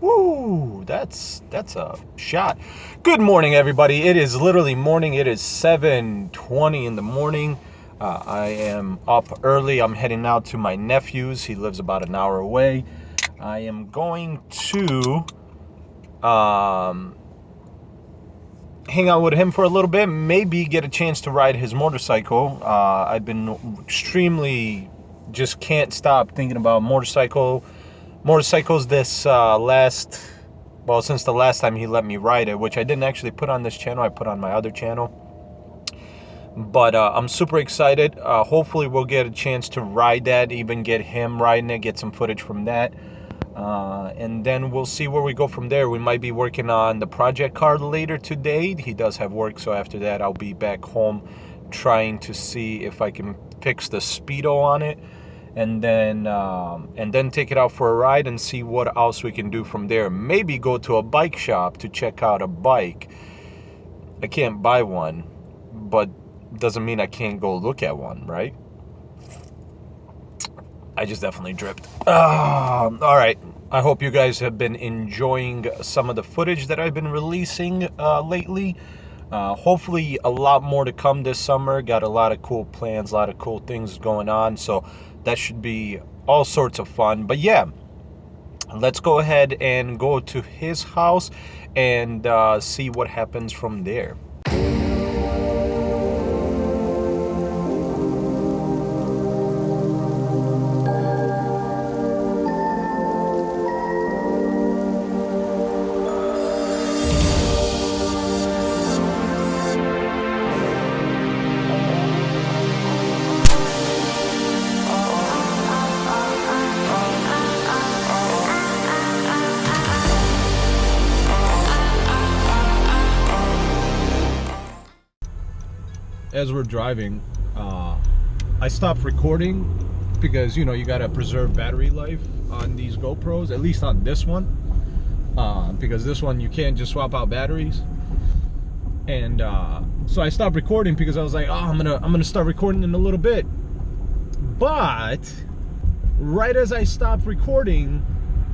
Woo, that's a shot. Good morning, everybody. It is literally morning. It is 7:20 in the morning. I am up early. I'm heading out to my nephew's. He lives about an hour away. I am going to hang out with him for a little bit, maybe get a chance to ride his motorcycle. I've been extremely, just can't stop thinking about motorcycles this since the last time he let me ride it, which I didn't actually put on this channel. I put on my other channel. But I'm super excited. Hopefully we'll get a chance to ride that, even get him riding it, get some footage from that. And then we'll see where we go from there. We might be working on the project car later today. He does have work, so after that I'll be back home trying to see if I can fix the speedo on it, and then take it out for a ride and see what else we can do from there. Maybe go to a bike shop to check out a bike. I can't buy one, but doesn't mean I can't go look at one, right? I just definitely dripped. All right. I hope you guys have been enjoying some of the footage that I've been releasing lately. Hopefully a lot more to come this summer. Got a lot of cool plans, a lot of cool things going on. So that should be all sorts of fun. But yeah, let's go ahead and go to his house and see what happens from there. As we're driving, I stopped recording because, you know, you gotta preserve battery life on these GoPros, at least on this one, because this one you can't just swap out batteries. And so I stopped recording because I was like, oh, I'm gonna start recording in a little bit. But right as I stopped recording,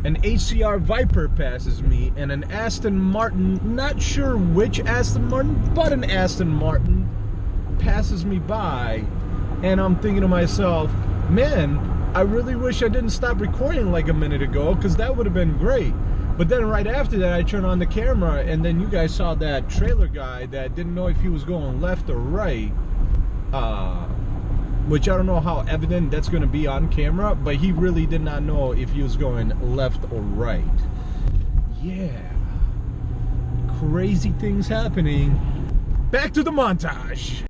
an HCR Viper passes me, and an Aston Martin, not sure which Aston Martin, but an Aston Martin passes me by. And I'm thinking to myself, man, I really wish I didn't stop recording like a minute ago, because that would have been great. But then right after that, I turned on the camera, and then you guys saw that trailer guy that didn't know if he was going left or right, which I don't know how evident that's going to be on camera, but he really did not know if he was going left or right. Yeah, crazy things happening. Back to the montage.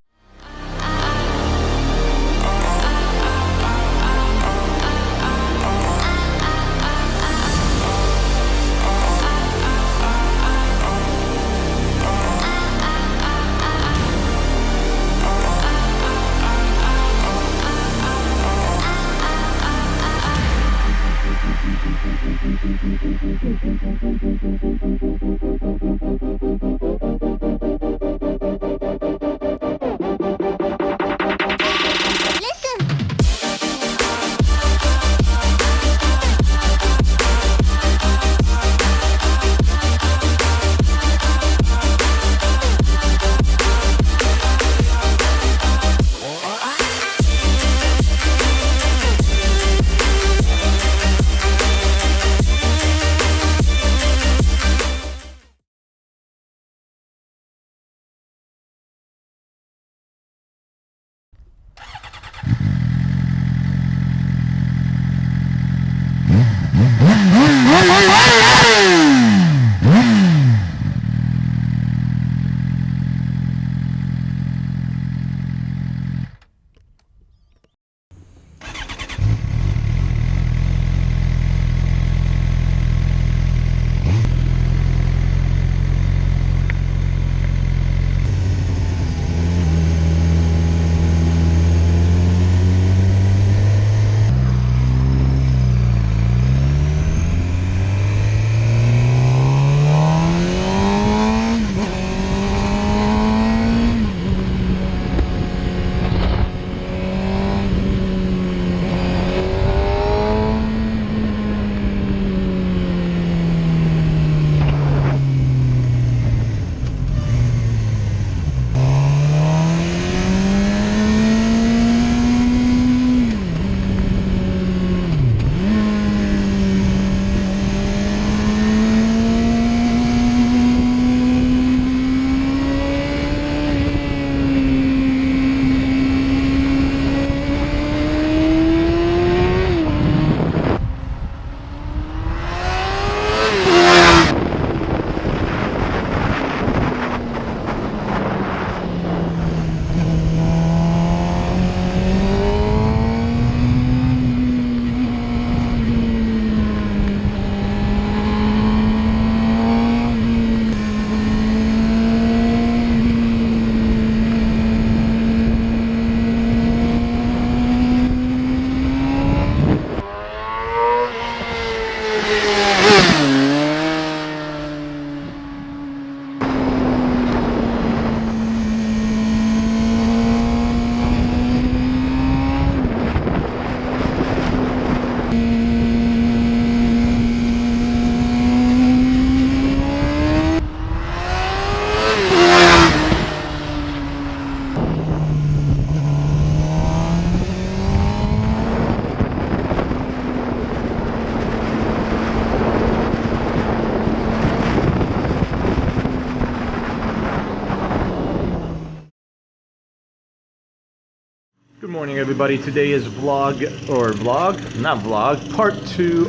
everybody, today is part 2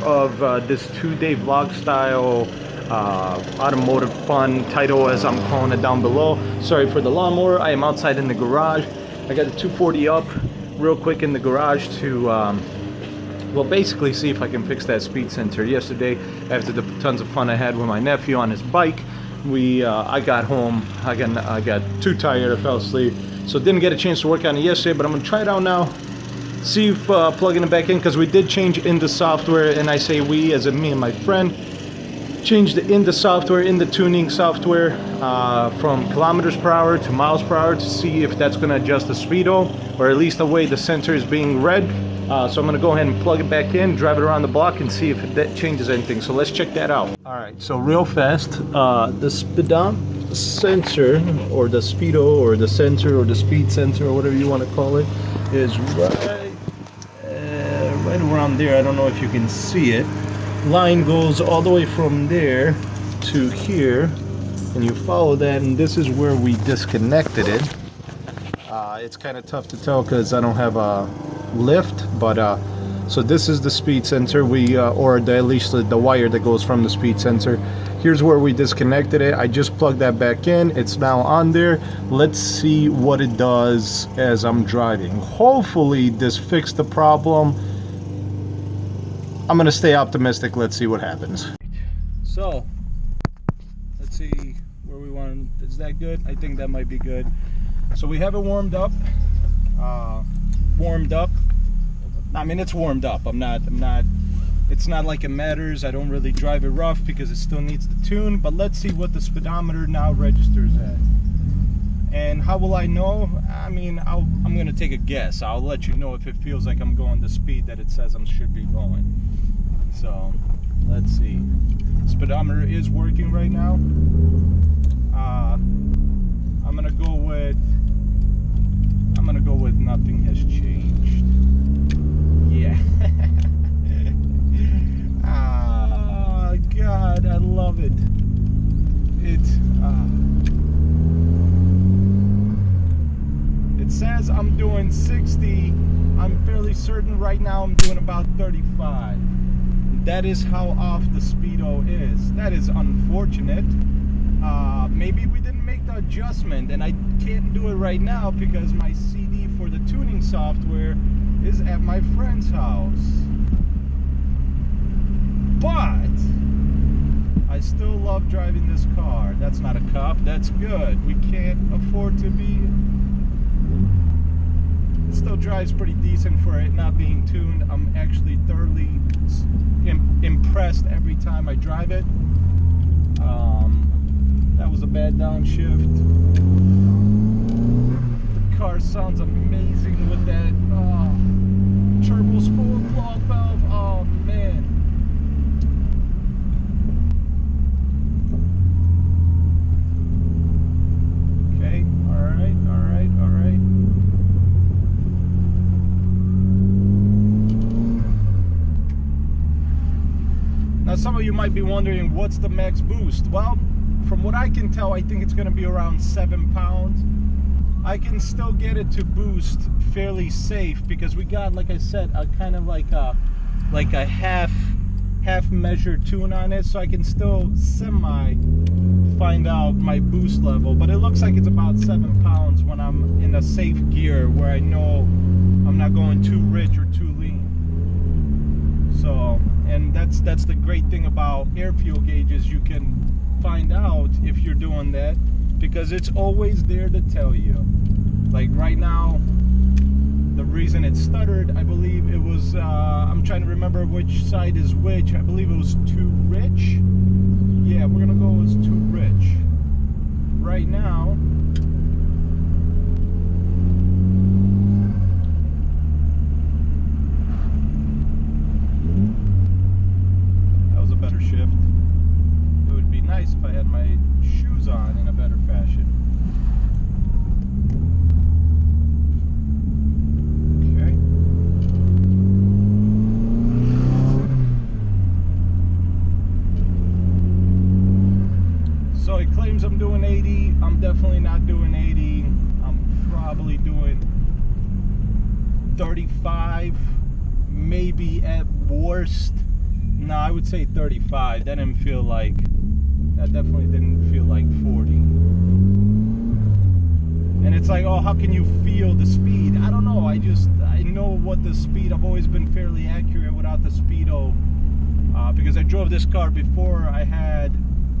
of this 2-day vlog style automotive fun title, as I'm calling it down below. Sorry for the lawnmower. I am outside in the garage. I got the 240 up real quick in the garage to well, basically see if I can fix that speed sensor. Yesterday, after the tons of fun I had with my nephew on his bike, I got home, I got too tired, I fell asleep, so didn't get a chance to work on it yesterday, but I'm gonna try it out now, see if plugging it back in, because we did change in the software, and I say we as in me and my friend changed in the software, in the tuning software, from kilometers per hour to miles per hour, to see if that's gonna adjust the speedo, or at least the way the sensor is being read. So I'm gonna go ahead and plug it back in, drive it around the block, and see if that changes anything. So let's check that out. All right, so real fast, the speedometer sensor, or the speedo, or the sensor, or the speed sensor, or whatever you want to call it, is right around there. I don't know if you can see it. Line goes all the way from there to here, and you follow that, and this is where we disconnected it. It's kind of tough to tell because I don't have a lift, but so this is the speed sensor, or at least the wire that goes from the speed sensor. Here's where we disconnected it. I just plugged that back in. It's now on there. Let's see what it does as I'm driving. Hopefully this fixed the problem. I'm gonna stay optimistic. Let's see what happens. So let's see where we want. Is that good? I think that might be good. So we have it warmed up. I mean, it's warmed up. It's not like it matters. I don't really drive it rough because it still needs to tune, but let's see what the speedometer now registers at. And how will I know? I mean, I'm gonna take a guess. I'll let you know if it feels like I'm going the speed that it says I should be going. So let's see. Speedometer is working right now. I'm gonna go with nothing has changed. Yeah. Oh God, I love it. It says I'm doing 60. I'm fairly certain right now I'm doing about 35. That is how off the speedo is. That is unfortunate. Maybe we didn't make the adjustment, and I can't do it right now because my CD for the tuning software is at my friend's house. But I still love driving this car. That's not a cop. That's good. We can't afford to be. It still drives pretty decent for it not being tuned. I'm actually thoroughly impressed every time I drive it. That was a bad downshift. The car sounds amazing with that turbo spool cloth valve. Oh man. Okay, alright. Now some of you might be wondering, what's the max boost? Well, from what I can tell, I think it's going to be around 7 pounds. I can still get it to boost fairly safe because we got, like I said, a kind of like a half measure tune on it, so I can still find out my boost level. But it looks like it's about 7 pounds when I'm in a safe gear where I know I'm not going too rich or too lean. So, and that's the great thing about air fuel gauges. You can find out if you're doing that because it's always there to tell you. Like right now, the reason it stuttered, I believe it was, I'm trying to remember which side is which. I believe it was too rich. Yeah, we're gonna go with too rich. Right now, that was a better shift. It would be nice if I had my shoes on in a better fashion. So it claims I'm doing 80. I'm definitely not doing 80. I'm probably doing 35, maybe at worst. No, I would say 35. That definitely didn't feel like 40. And it's like, oh, how can you feel the speed? I don't know. I know what the speed. I've always been fairly accurate without the speedo, because I drove this car before I had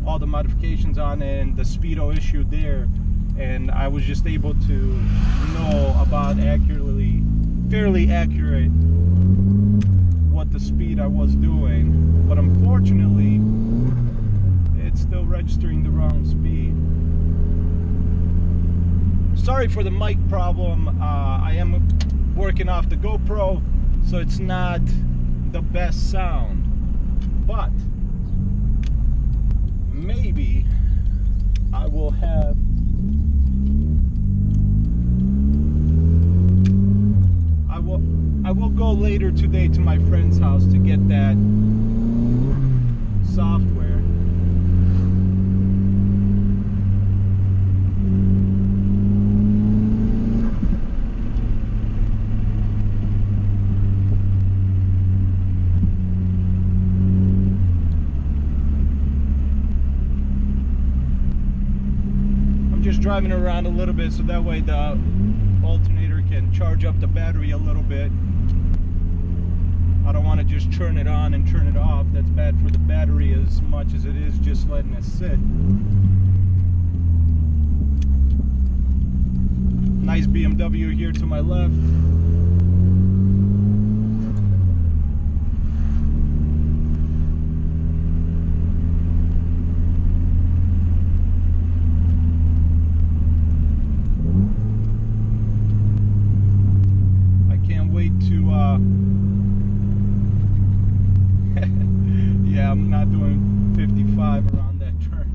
all the modifications on it and the speedo issue there, and I was just able to know about fairly accurate what the speed I was doing. But unfortunately, it's still registering the wrong speed. Sorry for the mic problem. I am working off the GoPro, so it's not the best sound, but maybe I will have I will go later today to my friend's house to get that software. I'm just driving around a little bit so that way the alternator can charge up the battery a little bit. I don't want to just turn it on and turn it off. That's bad for the battery as much as it is just letting it sit. Nice BMW here to my left. I can't wait to yeah, I'm not doing 55 around that turn.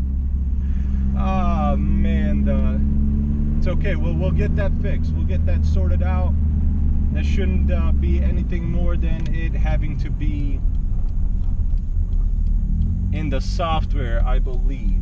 Oh man, it's okay. We'll get that fixed. We'll get that sorted out. There shouldn't be anything more than it having to be in the software, I believe.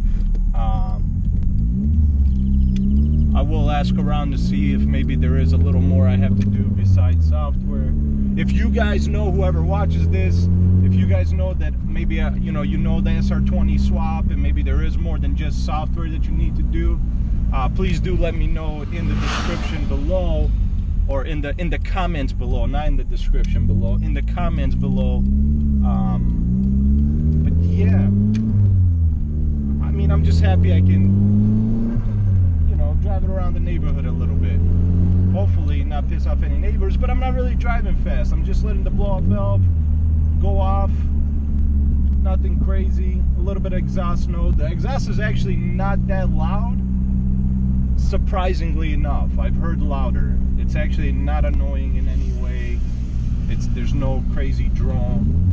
I will ask around to see if maybe there is a little more I have to do besides software. If you guys know, whoever watches this, if you guys know that maybe you know the SR20 swap and maybe there is more than just software that you need to do, please do let me know in the description below, or in the comments below, not in the description below, in the comments below. But yeah, I mean, I'm just happy I can, you know, drive it around the neighborhood a little bit. Hopefully not piss off any neighbors, but I'm not really driving fast. I'm just letting the blow-off valve go off. Nothing crazy. A little bit of exhaust note. The exhaust is actually not that loud, surprisingly enough. I've heard louder. It's actually not annoying in any way. There's no crazy drone.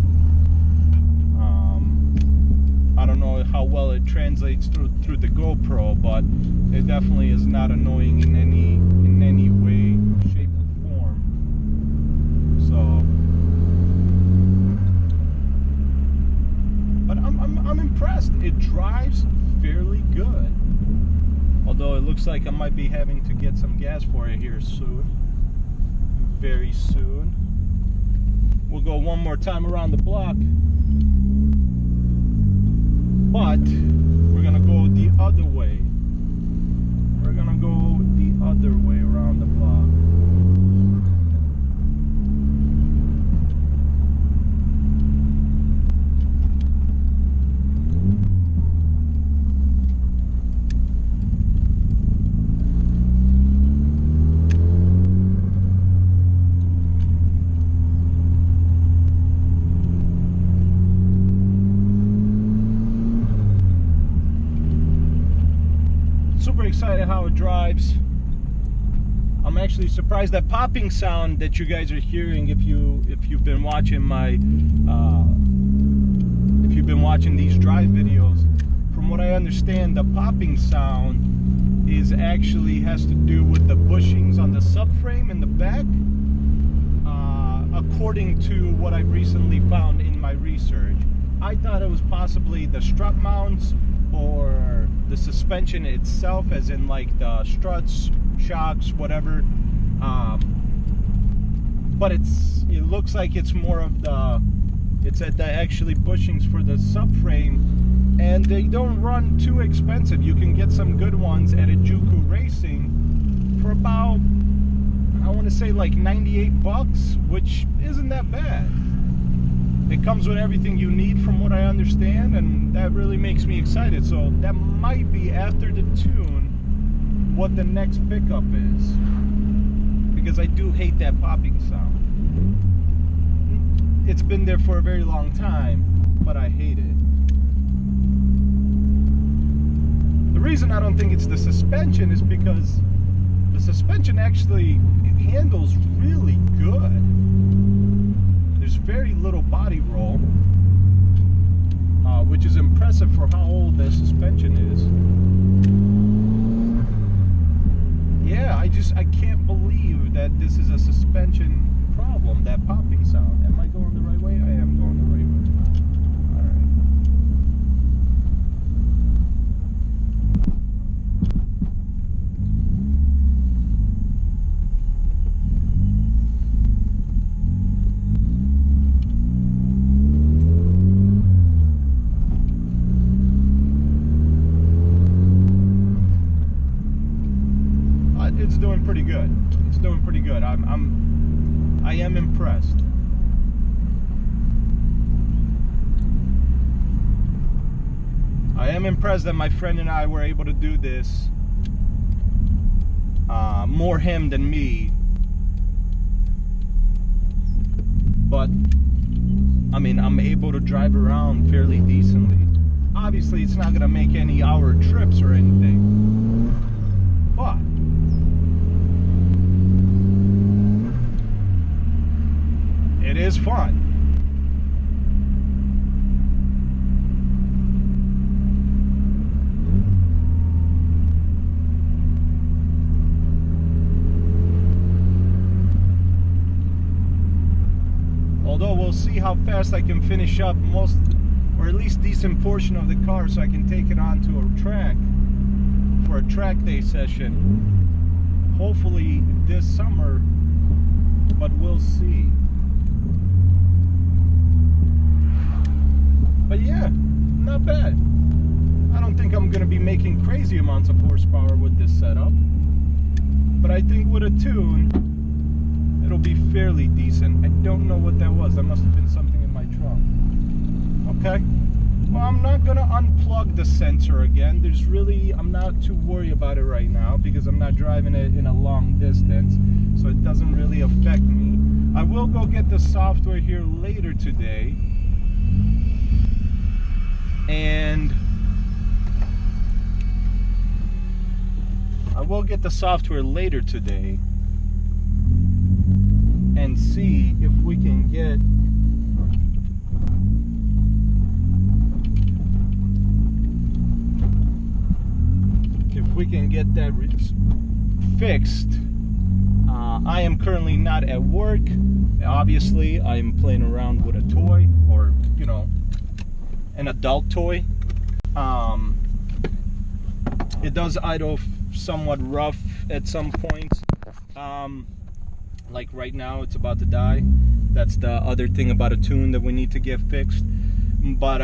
I don't know how well it translates through the GoPro, but it definitely is not annoying in any way, shape, or form. So, but I'm impressed. It drives fairly good. Although it looks like I might be having to get some gas for it here soon. Very soon. We'll go one more time around the block. But we're gonna go the other way. We're gonna go the other way around the block. Super excited how it drives. I'm actually surprised that popping sound that you guys are hearing if you've been watching my if you've been watching these drive videos. From what I understand, the popping sound is actually has to do with the bushings on the subframe in the back, according to what I've recently found in my research. I thought it was possibly the strut mounts or the suspension itself, as in like the struts, shocks, whatever. but it looks like it's more of it's at the actually bushings for the subframe, and they don't run too expensive. You can get some good ones at a Juku Racing for about, I want to say like 98 bucks, which isn't that bad. It comes with everything you need from what I understand, and that really makes me excited. So that might be, after the tune, what the next pickup is, because I do hate that popping sound. It's been there for a very long time, but I hate it. The reason I don't think it's the suspension is because the suspension actually handles really good. There's very little body roll, which is impressive for how old the suspension is. Yeah, I can't believe that this is a suspension problem, that popping sound. Am I going the right way? I am going the right way. It's doing pretty good. It's doing pretty good. I am impressed. I am impressed that my friend and I were able to do this. More him than me. But I mean, I'm able to drive around fairly decently. Obviously, it's not gonna make any hour trips or anything, but it is fun. Although we'll see how fast I can finish up most, or at least decent portion of the car, so I can take it onto a track for a track day session. Hopefully this summer, but we'll see. But yeah, not bad. I don't think I'm gonna be making crazy amounts of horsepower with this setup, but I think with a tune, it'll be fairly decent. I don't know what that was. That must have been something in my trunk. Okay. Well, I'm not gonna unplug the sensor again. I'm not too worried about it right now because I'm not driving it in a long distance, so it doesn't really affect me. I will go get the software here later today. And I will get the software later today and see if we can get that fixed. I am currently not at work. Obviously, I am playing around with a toy, or you know, an adult toy. It does idle somewhat rough at some points. Like right now, it's about to die. That's the other thing about a tune that we need to get fixed. But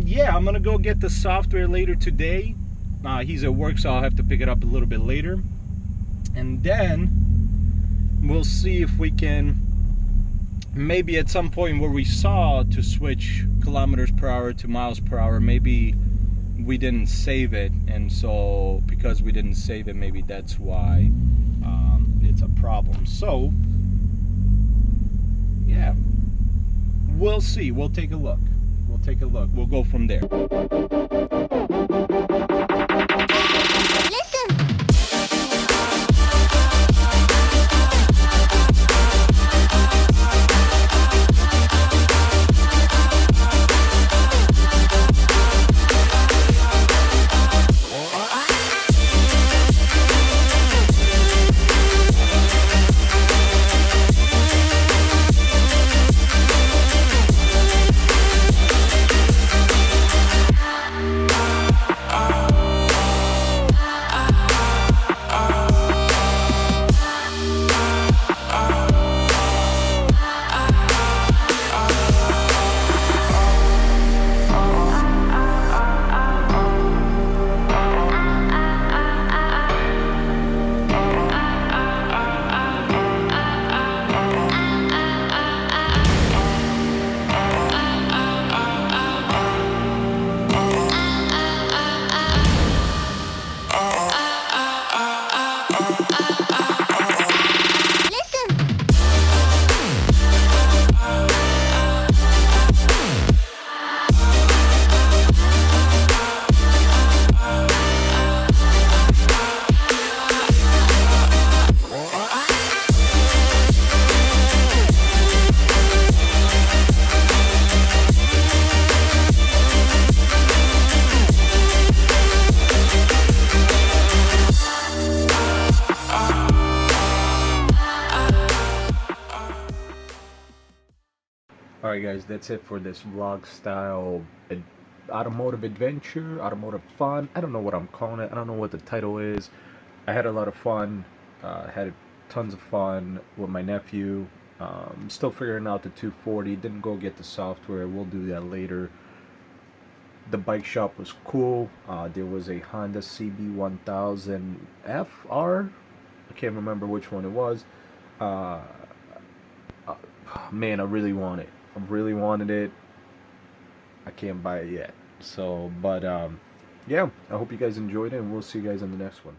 yeah, I'm gonna go get the software later today. He's at work, so I'll have to pick it up a little bit later, and then we'll see if we can, maybe at some point where we saw to switch kilometers per hour to miles per hour, maybe we didn't save it, and so because we didn't save it, maybe that's why it's a problem. So yeah, we'll see. We'll take a look. We'll go from there. Alright guys, that's it for this vlog style automotive adventure, automotive fun. I don't know what I'm calling it. I don't know what the title is. I had a lot of fun. Had tons of fun with my nephew. Still figuring out the 240. Didn't go get the software. We'll do that later. The bike shop was cool. There was a Honda CB1000FR. I can't remember which one it was. Man, I really want it. I really wanted it. I can't buy it yet. So, but yeah, I hope you guys enjoyed it, and we'll see you guys in the next one.